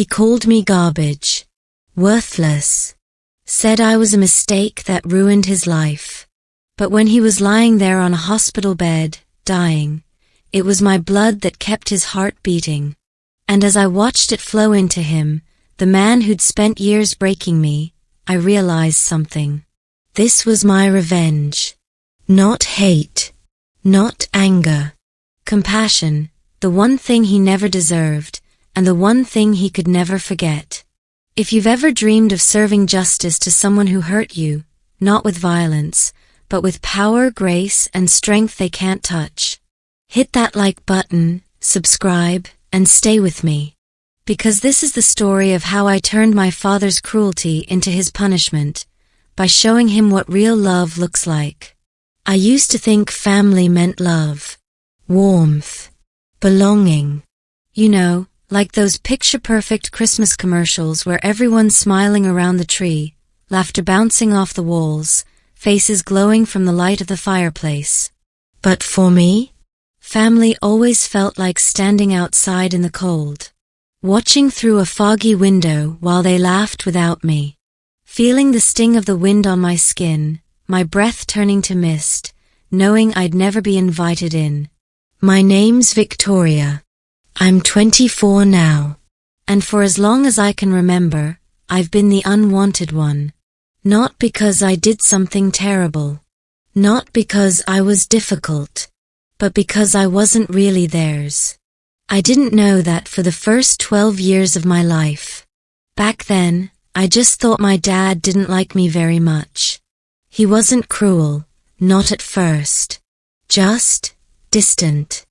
He called me garbage, worthless, said I was a mistake that ruined his life. But when he was lying there on a hospital bed, dying, it was my blood that kept his heart beating. And as I watched it flow into him, the man who'd spent years breaking me, I realized something. This was my revenge. Not hate, not anger. Compassion, the one thing he never deserved, and the one thing he could never forget. If you've ever dreamed of serving justice to someone who hurt you, not with violence, but with power, grace, and strength they can't touch, hit that like button, subscribe, and stay with me. Because this is the story of how I turned my father's cruelty into his punishment, by showing him what real love looks like. I used to think family meant love, warmth, belonging. You know, like those picture-perfect Christmas commercials where everyone's smiling around the tree, laughter bouncing off the walls, faces glowing from the light of the fireplace. But for me, family always felt like standing outside in the cold, watching through a foggy window while they laughed without me, feeling the sting of the wind on my skin, my breath turning to mist, knowing I'd never be invited in. My name's Victoria. I'm 24 now, and for as long as I can remember, I've been the unwanted one. Not because I did something terrible, not because I was difficult, but because I wasn't really theirs. I didn't know that for the first 12 years of my life. Back then, I just thought my dad didn't like me very much. He wasn't cruel, not at first. Just distant.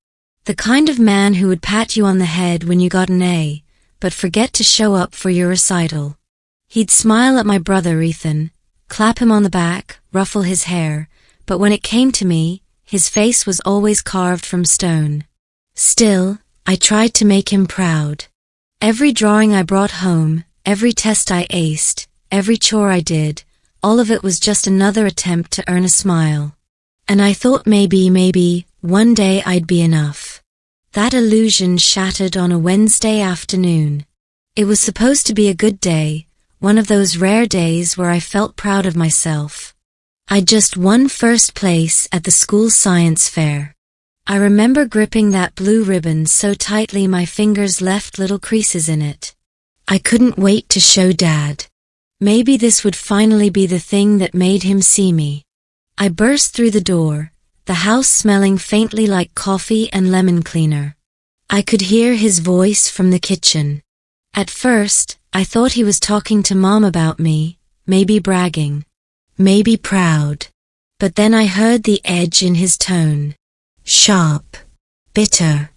The kind of man who would pat you on the head when you got an A, but forget to show up for your recital. He'd smile at my brother Ethan, clap him on the back, ruffle his hair, but when it came to me, his face was always carved from stone. Still, I tried to make him proud. Every drawing I brought home, every test I aced, every chore I did, all of it was just another attempt to earn a smile. And I thought maybe, one day I'd be enough. That illusion shattered on a Wednesday afternoon. It was supposed to be a good day, one of those rare days where I felt proud of myself. I'd just won first place at the school science fair. I remember gripping that blue ribbon so tightly my fingers left little creases in it. I couldn't wait to show Dad. Maybe this would finally be the thing that made him see me. I burst through the door, the house smelling faintly like coffee and lemon cleaner. I could hear his voice from the kitchen. At first, I thought he was talking to Mom about me, maybe bragging, maybe proud. But then I heard the edge in his tone. Sharp, bitter.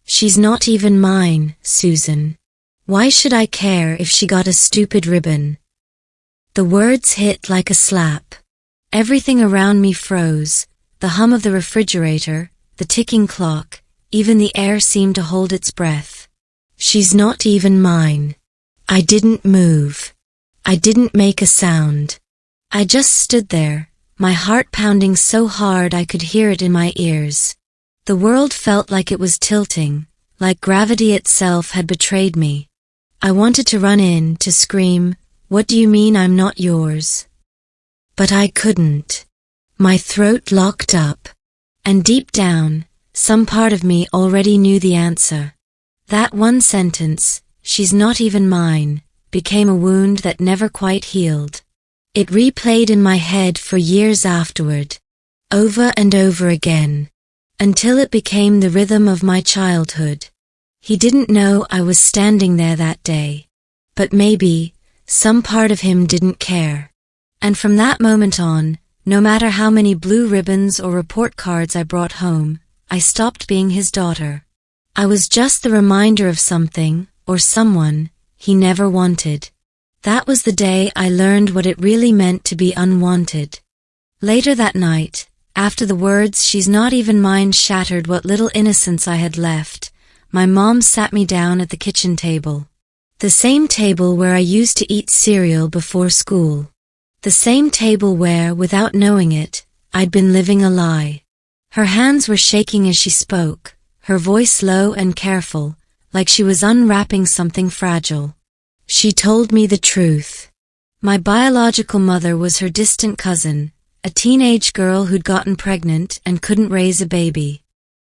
She's not even mine, Susan. Why should I care if she got a stupid ribbon? The words hit like a slap. Everything around me froze, the hum of the refrigerator, the ticking clock, even the air seemed to hold its breath. She's not even mine. I didn't move. I didn't make a sound. I just stood there, my heart pounding so hard I could hear it in my ears. The world felt like it was tilting, like gravity itself had betrayed me. I wanted to run in, to scream, "What do you mean I'm not yours?" But I couldn't. My throat locked up, and deep down, some part of me already knew the answer. That one sentence, "She's not even mine," became a wound that never quite healed. It replayed in my head for years afterward, over and over again, until it became the rhythm of my childhood. He didn't know I was standing there that day, but maybe some part of him didn't care. And from that moment on, no matter how many blue ribbons or report cards I brought home, I stopped being his daughter. I was just the reminder of something, or someone, he never wanted. That was the day I learned what it really meant to be unwanted. Later that night, after the words "she's not even mine" shattered what little innocence I had left, my mom sat me down at the kitchen table. The same table where I used to eat cereal before school. The same table where, without knowing it, I'd been living a lie. Her hands were shaking as she spoke, her voice low and careful, like she was unwrapping something fragile. She told me the truth. My biological mother was her distant cousin, a teenage girl who'd gotten pregnant and couldn't raise a baby.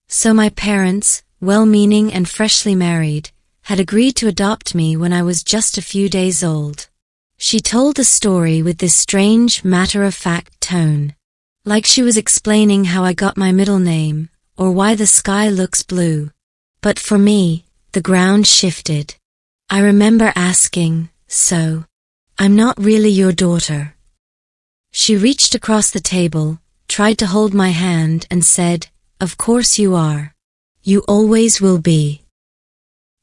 So my parents, well-meaning and freshly married, had agreed to adopt me when I was just a few days old. She told the story with this strange, matter-of-fact tone, like she was explaining how I got my middle name, or why the sky looks blue. But for me, the ground shifted. I remember asking, "So, I'm not really your daughter?" She reached across the table, tried to hold my hand, and said, "Of course you are. You always will be."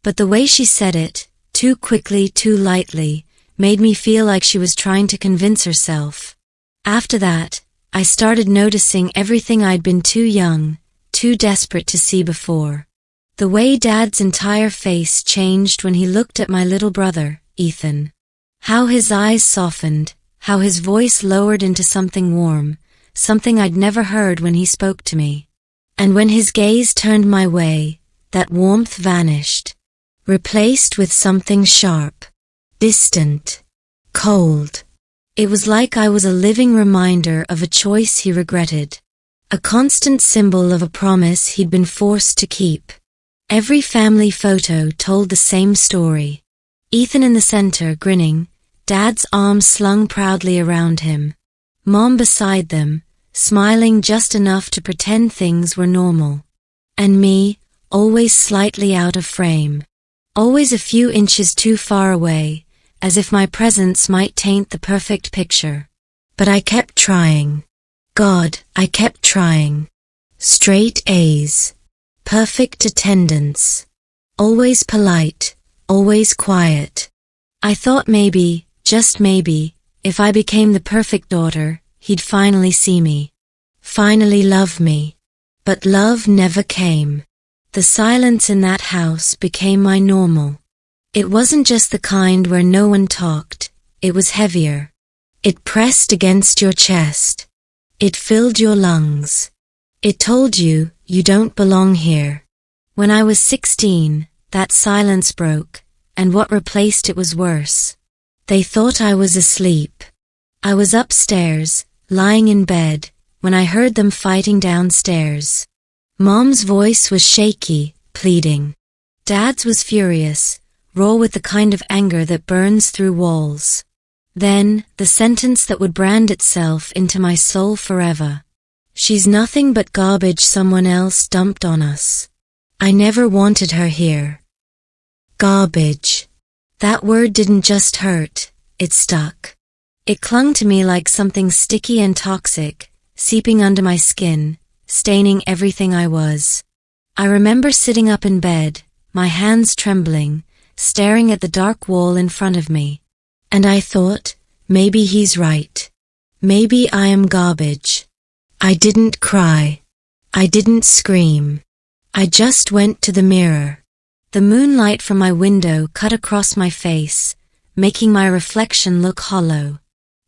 But the way she said it, too quickly, too lightly, made me feel like she was trying to convince herself. After that, I started noticing everything I'd been too young, too desperate to see before. The way Dad's entire face changed when he looked at my little brother, Ethan. How his eyes softened, how his voice lowered into something warm, something I'd never heard when he spoke to me. And when his gaze turned my way, that warmth vanished, replaced with something sharp, distant, cold. It was like I was a living reminder of a choice he regretted, a constant symbol of a promise he'd been forced to keep. Every family photo told the same story. Ethan in the center, grinning, Dad's arms slung proudly around him. Mom beside them, smiling just enough to pretend things were normal. And me, always slightly out of frame. Always a few inches too far away, as if my presence might taint the perfect picture. But I kept trying. God, I kept trying. Straight A's. Perfect attendance. Always polite, always quiet. I thought maybe, just maybe, if I became the perfect daughter, he'd finally see me. Finally love me. But love never came. The silence in that house became my normal. It wasn't just the kind where no one talked, it was heavier. It pressed against your chest. It filled your lungs. It told you, you don't belong here. When I was 16, that silence broke, and what replaced it was worse. They thought I was asleep. I was upstairs, lying in bed, when I heard them fighting downstairs. Mom's voice was shaky, pleading. Dad's was furious, raw with the kind of anger that burns through walls. Then, the sentence that would brand itself into my soul forever. She's nothing but garbage someone else dumped on us. I never wanted her here. Garbage. That word didn't just hurt, it stuck. It clung to me like something sticky and toxic, seeping under my skin, staining everything I was. I remember sitting up in bed, my hands trembling, staring at the dark wall in front of me. And I thought, maybe he's right. Maybe I am garbage. I didn't cry. I didn't scream. I just went to the mirror. The moonlight from my window cut across my face, making my reflection look hollow.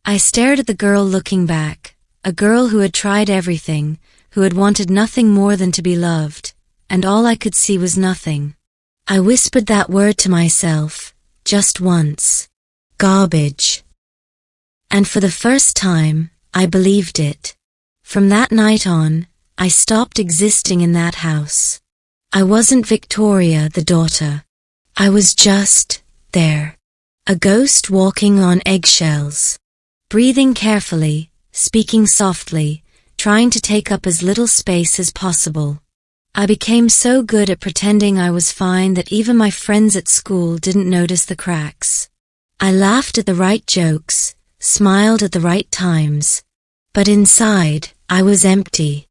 I stared at the girl looking back, a girl who had tried everything, who had wanted nothing more than to be loved, and all I could see was nothing. I whispered that word to myself, just once. Garbage. And for the first time, I believed it. From that night on, I stopped existing in that house. I wasn't Victoria, the daughter. I was just there. A ghost walking on eggshells. Breathing carefully, speaking softly, trying to take up as little space as possible. I became so good at pretending I was fine that even my friends at school didn't notice the cracks. I laughed at the right jokes, smiled at the right times. But inside, I was empty.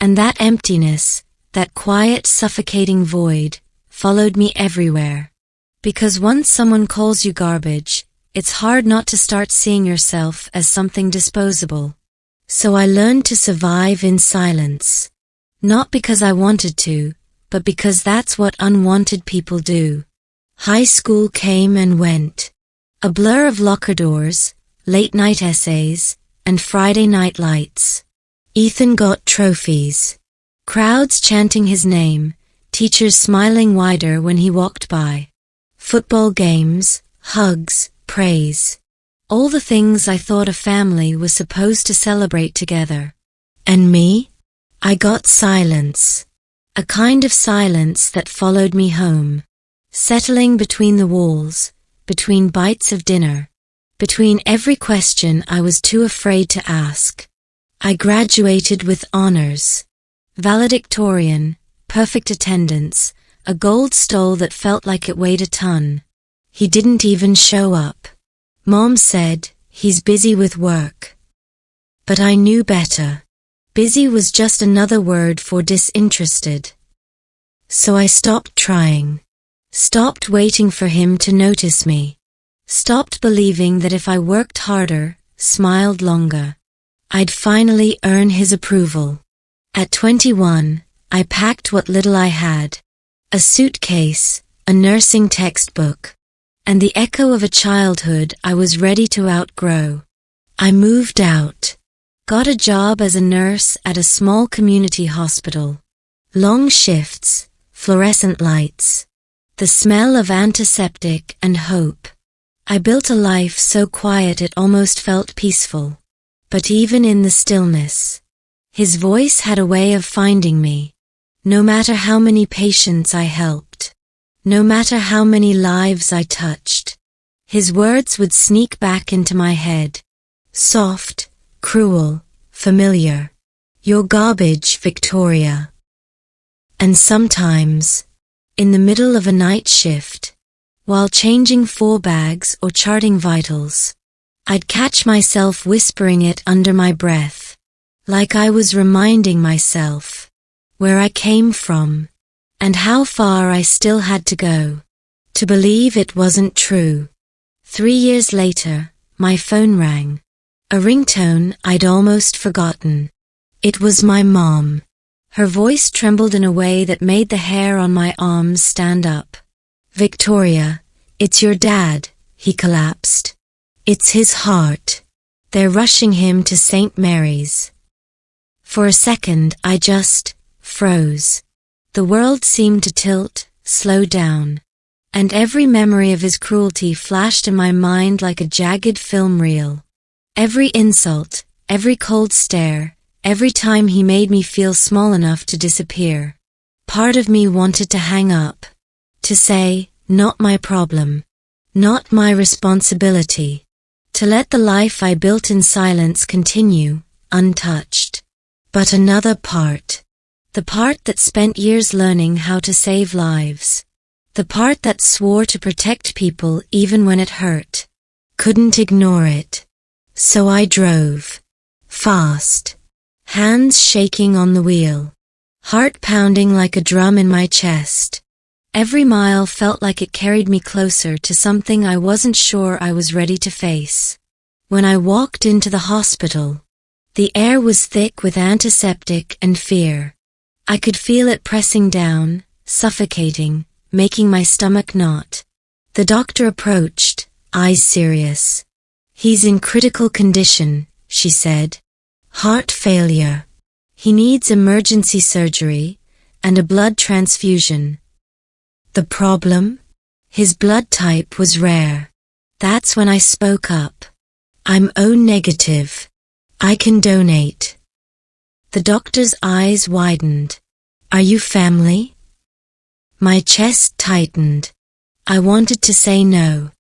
And that emptiness, that quiet, suffocating void, followed me everywhere. Because once someone calls you garbage, it's hard not to start seeing yourself as something disposable. So I learned to survive in silence. Not because I wanted to, but because that's what unwanted people do. High school came and went. A blur of locker doors, late-night essays, and Friday night lights. Ethan got trophies. Crowds chanting his name, teachers smiling wider when he walked by. Football games, hugs, praise. All the things I thought a family was supposed to celebrate together. And me? I got silence. A kind of silence that followed me home, settling between the walls, between bites of dinner, between every question I was too afraid to ask. I graduated with honors. Valedictorian, perfect attendance, a gold stole that felt like it weighed a ton. He didn't even show up. Mom said, he's busy with work. But I knew better. Busy was just another word for disinterested. So I stopped trying. Stopped waiting for him to notice me. Stopped believing that if I worked harder, smiled longer, I'd finally earn his approval. At 21, I packed what little I had. A suitcase, a nursing textbook, and the echo of a childhood I was ready to outgrow. I moved out. Got a job as a nurse at a small community hospital. Long shifts, fluorescent lights, the smell of antiseptic and hope. I built a life so quiet it almost felt peaceful. But even in the stillness, his voice had a way of finding me. No matter how many patients I helped, no matter how many lives I touched, his words would sneak back into my head. Soft, cruel, familiar. You're garbage, Victoria. And sometimes, in the middle of a night shift, while changing 4 bags or charting vitals, I'd catch myself whispering it under my breath, like I was reminding myself where I came from and how far I still had to go to believe it wasn't true. 3 years later, my phone rang. A ringtone I'd almost forgotten. It was my mom. Her voice trembled in a way that made the hair on my arms stand up. Victoria, it's your dad, he collapsed. It's his heart. They're rushing him to St. Mary's. For a second, I just froze. The world seemed to tilt, slow down, and every memory of his cruelty flashed in my mind like a jagged film reel. Every insult, every cold stare, every time he made me feel small enough to disappear. Part of me wanted to hang up, to say, not my problem, not my responsibility, to let the life I built in silence continue, untouched. But another part, the part that spent years learning how to save lives, the part that swore to protect people even when it hurt, couldn't ignore it. So I drove. Fast. Hands shaking on the wheel. Heart pounding like a drum in my chest. Every mile felt like it carried me closer to something I wasn't sure I was ready to face. When I walked into the hospital, the air was thick with antiseptic and fear. I could feel it pressing down, suffocating, making my stomach knot. The doctor approached, eyes serious. He's in critical condition, she said. Heart failure. He needs emergency surgery and a blood transfusion. The problem? His blood type was rare. That's when I spoke up. I'm O negative. I can donate. The doctor's eyes widened. Are you family? My chest tightened. I wanted to say no.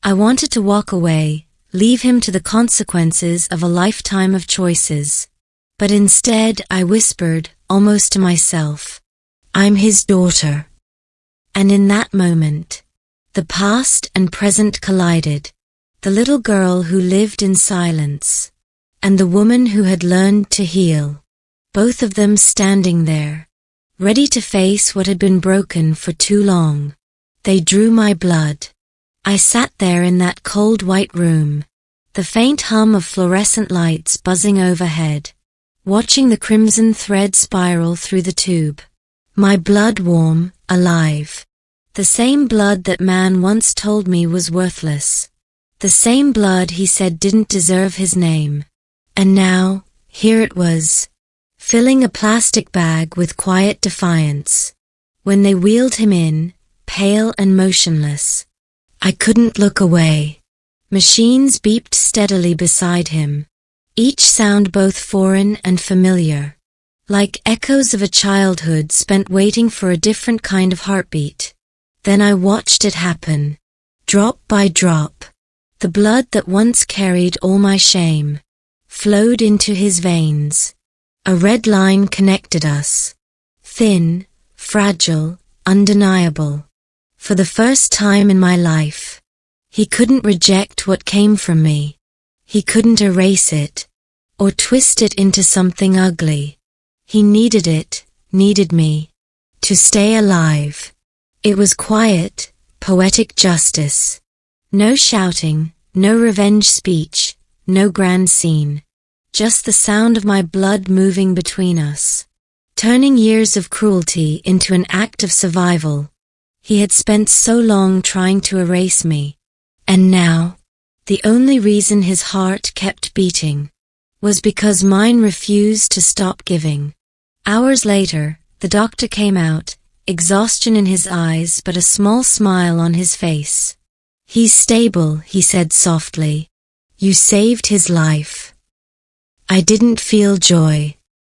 I wanted to walk away, leave him to the consequences of a lifetime of choices. But instead I whispered, almost to myself, I'm his daughter. And in that moment, the past and present collided. The little girl who lived in silence, and the woman who had learned to heal. Both of them standing there, ready to face what had been broken for too long. They drew my blood. I sat there in that cold white room, the faint hum of fluorescent lights buzzing overhead, watching the crimson thread spiral through the tube. My blood warm, alive. The same blood that man once told me was worthless. The same blood he said didn't deserve his name. And now, here it was, filling a plastic bag with quiet defiance. When they wheeled him in, pale and motionless, I couldn't look away. Machines beeped steadily beside him, each sound both foreign and familiar, like echoes of a childhood spent waiting for a different kind of heartbeat. Then I watched it happen, drop by drop. The blood that once carried all my shame flowed into his veins. A red line connected us, thin, fragile, undeniable. For the first time in my life, he couldn't reject what came from me. He couldn't erase it, or twist it into something ugly. He needed it, needed me, to stay alive. It was quiet, poetic justice. No shouting, no revenge speech, no grand scene. Just the sound of my blood moving between us, turning years of cruelty into an act of survival. He had spent so long trying to erase me, and now, the only reason his heart kept beating was because mine refused to stop giving. Hours later, the doctor came out, exhaustion in his eyes but a small smile on his face. "He's stable," he said softly. "You saved his life." I didn't feel joy.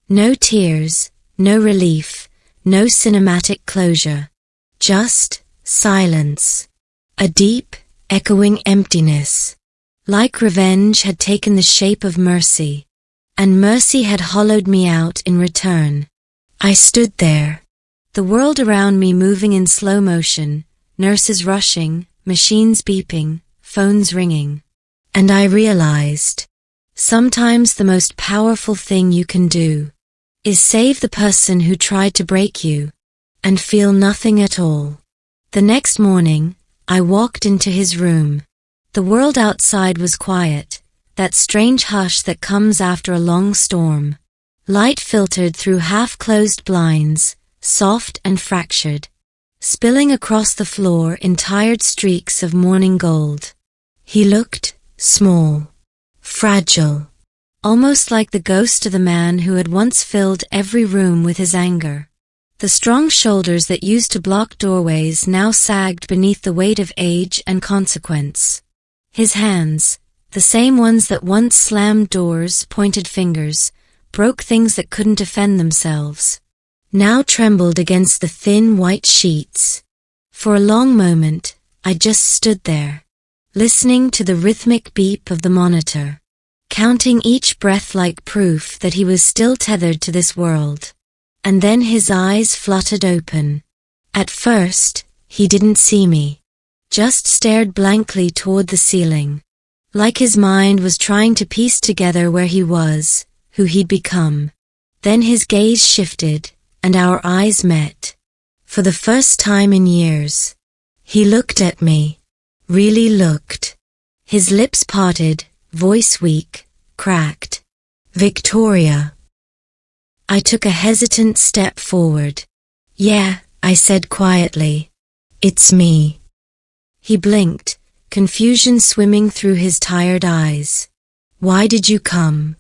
No tears, no relief, no cinematic closure. Just silence. A deep, echoing emptiness. Like revenge had taken the shape of mercy, and mercy had hollowed me out in return. I stood there, the world around me moving in slow motion, nurses rushing, machines beeping, phones ringing. And I realized, sometimes the most powerful thing you can do is save the person who tried to break you, and feel nothing at all. The next morning, I walked into his room. The world outside was quiet, that strange hush that comes after a long storm. Light filtered through half-closed blinds, soft and fractured, spilling across the floor in tired streaks of morning gold. He looked small, fragile, almost like the ghost of the man who had once filled every room with his anger. The strong shoulders that used to block doorways now sagged beneath the weight of age and consequence. His hands, the same ones that once slammed doors, pointed fingers, broke things that couldn't defend themselves, now trembled against the thin white sheets. For a long moment, I just stood there, listening to the rhythmic beep of the monitor, counting each breath like proof that he was still tethered to this world. And then his eyes fluttered open. At first, he didn't see me, just stared blankly toward the ceiling, like his mind was trying to piece together where he was, who he'd become. Then his gaze shifted, and our eyes met. For the first time in years, he looked at me, really looked. His lips parted, voice weak, cracked. "Victoria." I took a hesitant step forward. "Yeah," I said quietly. "It's me." He blinked, confusion swimming through his tired eyes. "Why did you come?"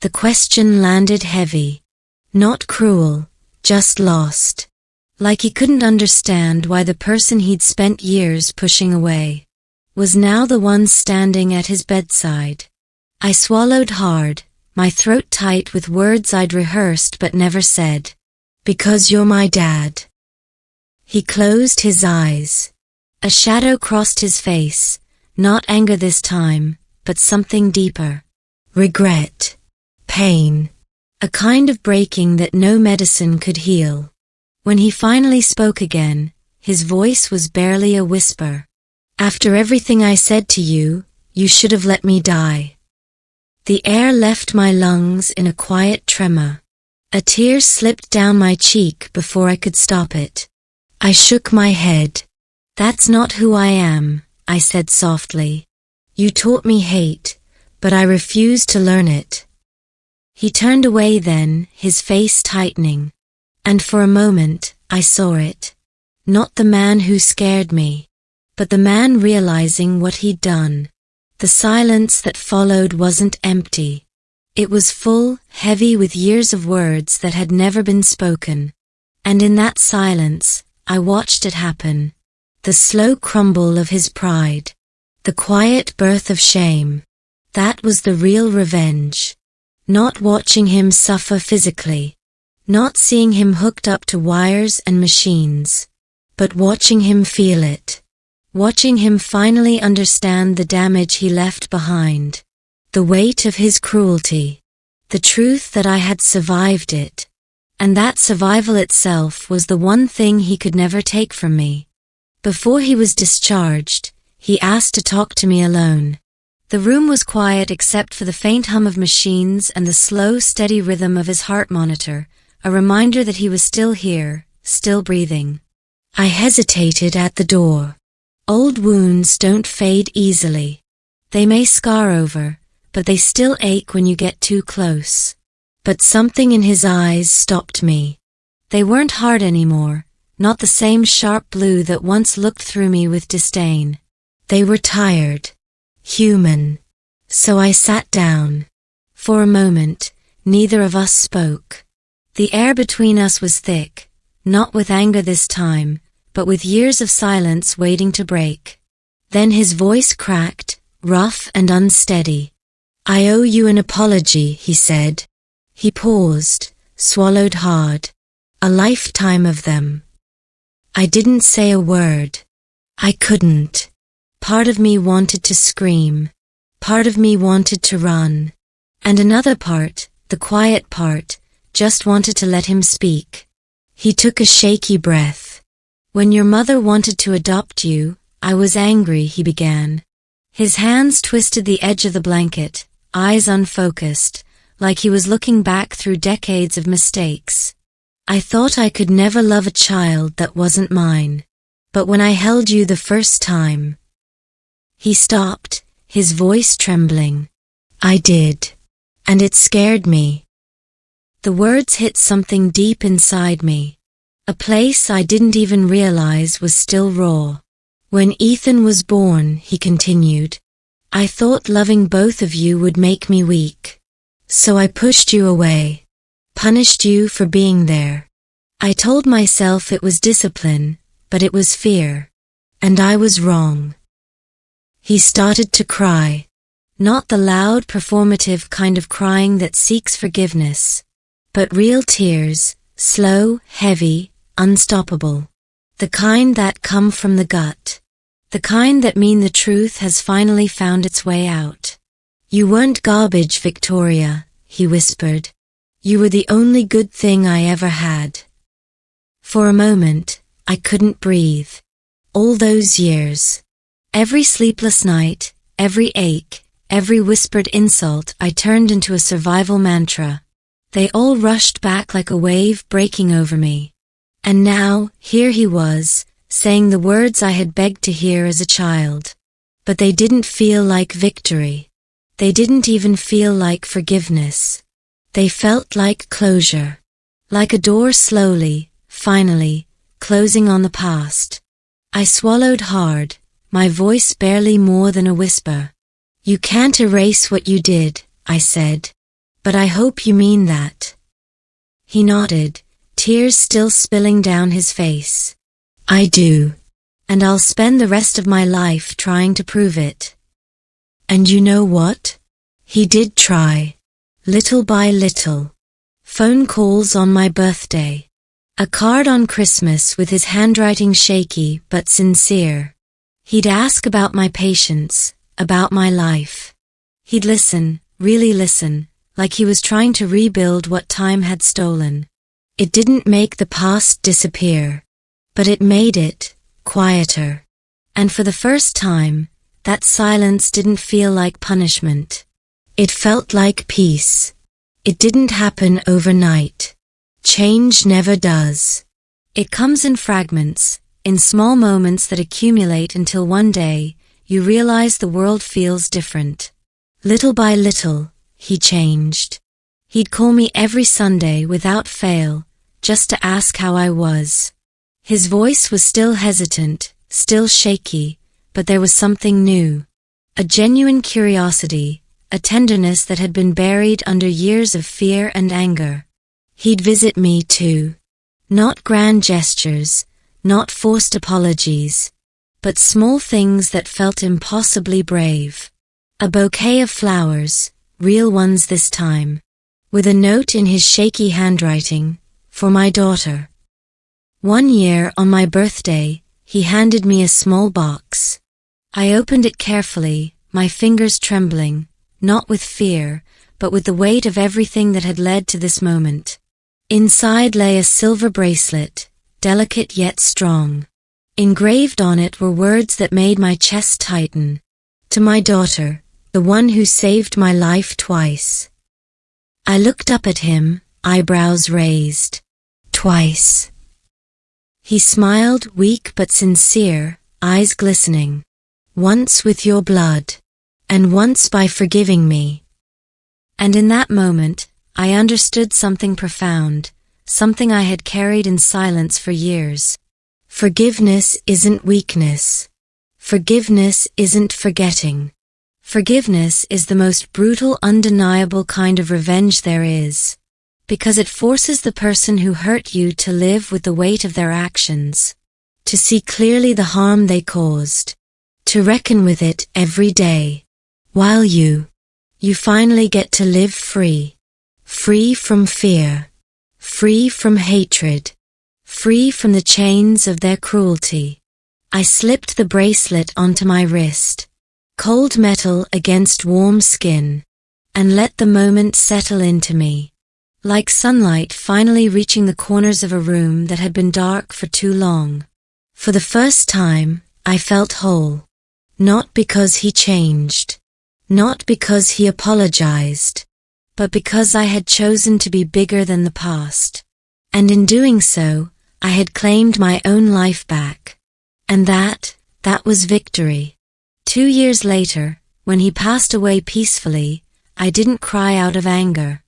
The question landed heavy. Not cruel, just lost. Like he couldn't understand why the person he'd spent years pushing away was now the one standing at his bedside. I swallowed hard, my throat tight with words I'd rehearsed but never said. "Because you're my dad." He closed his eyes. A shadow crossed his face, not anger this time, but something deeper. Regret. Pain. A kind of breaking that no medicine could heal. When he finally spoke again, his voice was barely a whisper. "After everything I said to you, you should have let me die." The air left my lungs in a quiet tremor. A tear slipped down my cheek before I could stop it. I shook my head. "That's not who I am," I said softly. "You taught me hate, but I refused to learn it." He turned away then, his face tightening. And for a moment, I saw it. Not the man who scared me, but the man realizing what he'd done. The silence that followed wasn't empty. It was full, heavy with years of words that had never been spoken. And in that silence, I watched it happen. the slow crumble of his pride, the quiet birth of shame. That was the real revenge. Not watching him suffer physically, not seeing him hooked up to wires and machines, but watching him feel it. Watching him finally understand the damage he left behind, the weight of his cruelty, the truth that I had survived it, and that survival itself was the one thing he could never take from me. Before he was discharged, he asked to talk to me alone. The room was quiet except for the faint hum of machines and the slow, steady rhythm of his heart monitor, a reminder that he was still here, still breathing. I hesitated at the door. Old wounds don't fade easily. They may scar over, but they still ache when you get too close. But something in his eyes stopped me. They weren't hard anymore, not the same sharp blue that once looked through me with disdain. They were tired. Human. So I sat down. For a moment, neither of us spoke. The air between us was thick, not with anger this time, but with years of silence waiting to break. Then his voice cracked, rough and unsteady. "I owe you an apology," he said. He paused, swallowed hard. A lifetime of them. I didn't say a word. I couldn't. Part of me wanted to scream. Part of me wanted to run. And another part, the quiet part, just wanted to let him speak. He took a shaky breath. "When your mother wanted to adopt you, I was angry," he began. His hands twisted the edge of the blanket, eyes unfocused, like he was looking back through decades of mistakes. "I thought I could never love a child that wasn't mine. But when I held you the first time..." He stopped, his voice trembling. "I did. And it scared me." The words hit something deep inside me. A place I didn't even realize was still raw. "When Ethan was born," he continued, "I thought loving both of you would make me weak. So I pushed you away. Punished you for being there. I told myself it was discipline, but it was fear. And I was wrong." He started to cry. Not the loud, performative kind of crying that seeks forgiveness, but real tears, slow, heavy, unstoppable. The kind that come from the gut. The kind that mean the truth has finally found its way out. "You weren't garbage, Victoria," he whispered. "You were the only good thing I ever had." For a moment, I couldn't breathe. All those years. Every sleepless night, every ache, every whispered insult I turned into a survival mantra. They all rushed back like a wave breaking over me. And now, here he was, saying the words I had begged to hear as a child. But they didn't feel like victory. They didn't even feel like forgiveness. They felt like closure. Like a door slowly, finally, closing on the past. I swallowed hard, my voice barely more than a whisper. "You can't erase what you did," I said. "But I hope you mean that." He nodded, tears still spilling down his face. "I do. And I'll spend the rest of my life trying to prove it." And you know what? He did try. Little by little. Phone calls on my birthday. A card on Christmas with his handwriting shaky but sincere. He'd ask about my patience, about my life. He'd listen, really listen, like he was trying to rebuild what time had stolen. It didn't make the past disappear, but it made it quieter. And for the first time, that silence didn't feel like punishment. It felt like peace. It didn't happen overnight. Change never does. It comes in fragments, in small moments that accumulate until one day, you realize the world feels different. Little by little, he changed. He'd call me every Sunday without fail, just to ask how I was. His voice was still hesitant, still shaky, but there was something new. A genuine curiosity, a tenderness that had been buried under years of fear and anger. He'd visit me too. Not grand gestures, not forced apologies, but small things that felt impossibly brave. A bouquet of flowers, real ones this time, with a note in his shaky handwriting, for my daughter. One year, on my birthday, he handed me a small box. I opened it carefully, my fingers trembling, not with fear, but with the weight of everything that had led to this moment. Inside lay a silver bracelet, delicate yet strong. Engraved on it were words that made my chest tighten. To my daughter, the one who saved my life twice. I looked up at him, eyebrows raised. Twice. He smiled, weak but sincere, eyes glistening. Once with your blood, and once by forgiving me. And in that moment, I understood something profound, something I had carried in silence for years. Forgiveness isn't weakness. Forgiveness isn't forgetting. Forgiveness is the most brutal, undeniable kind of revenge there is, because it forces the person who hurt you to live with the weight of their actions, to see clearly the harm they caused, to reckon with it every day, while you finally get to live free. Free from fear, free from hatred, free from the chains of their cruelty. I slipped the bracelet onto my wrist, cold metal against warm skin, and let the moment settle into me, like sunlight finally reaching the corners of a room that had been dark for too long. For the first time, I felt whole, not because he changed, not because he apologized, but because I had chosen to be bigger than the past. And in doing so, I had claimed my own life back. And that was victory. 2 years later, when he passed away peacefully, I didn't cry out of anger.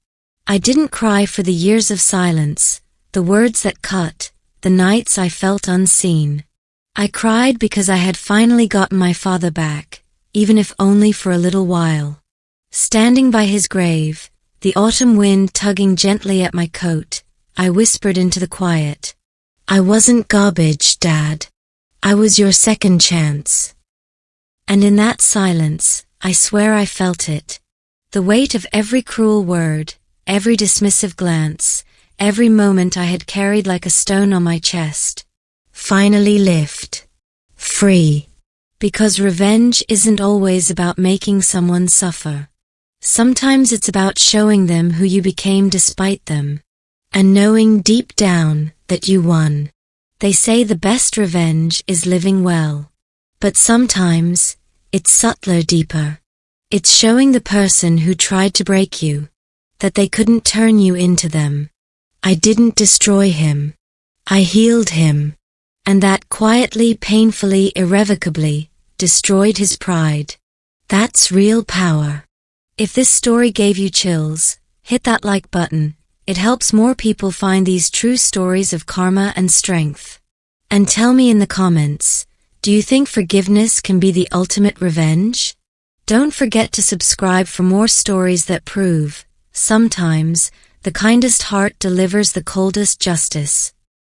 I didn't cry for the years of silence, the words that cut, the nights I felt unseen. I cried because I had finally gotten my father back, even if only for a little while. Standing by his grave, the autumn wind tugging gently at my coat, I whispered into the quiet. I wasn't garbage, Dad. I was your second chance. And in that silence, I swear I felt it. The weight of every cruel word, every dismissive glance, every moment I had carried like a stone on my chest. Finally lift. Free. Because revenge isn't always about making someone suffer. Sometimes it's about showing them who you became despite them, and knowing deep down that you won. They say the best revenge is living well. But sometimes, it's subtler, deeper. It's showing the person who tried to break you that they couldn't turn you into them. I didn't destroy him. I healed him. And that quietly, painfully, irrevocably destroyed his pride. That's real power. If this story gave you chills, hit that like button. It helps more people find these true stories of karma and strength. And tell me in the comments, do you think forgiveness can be the ultimate revenge? Don't forget to subscribe for more stories that prove, sometimes, the kindest heart delivers the coldest justice.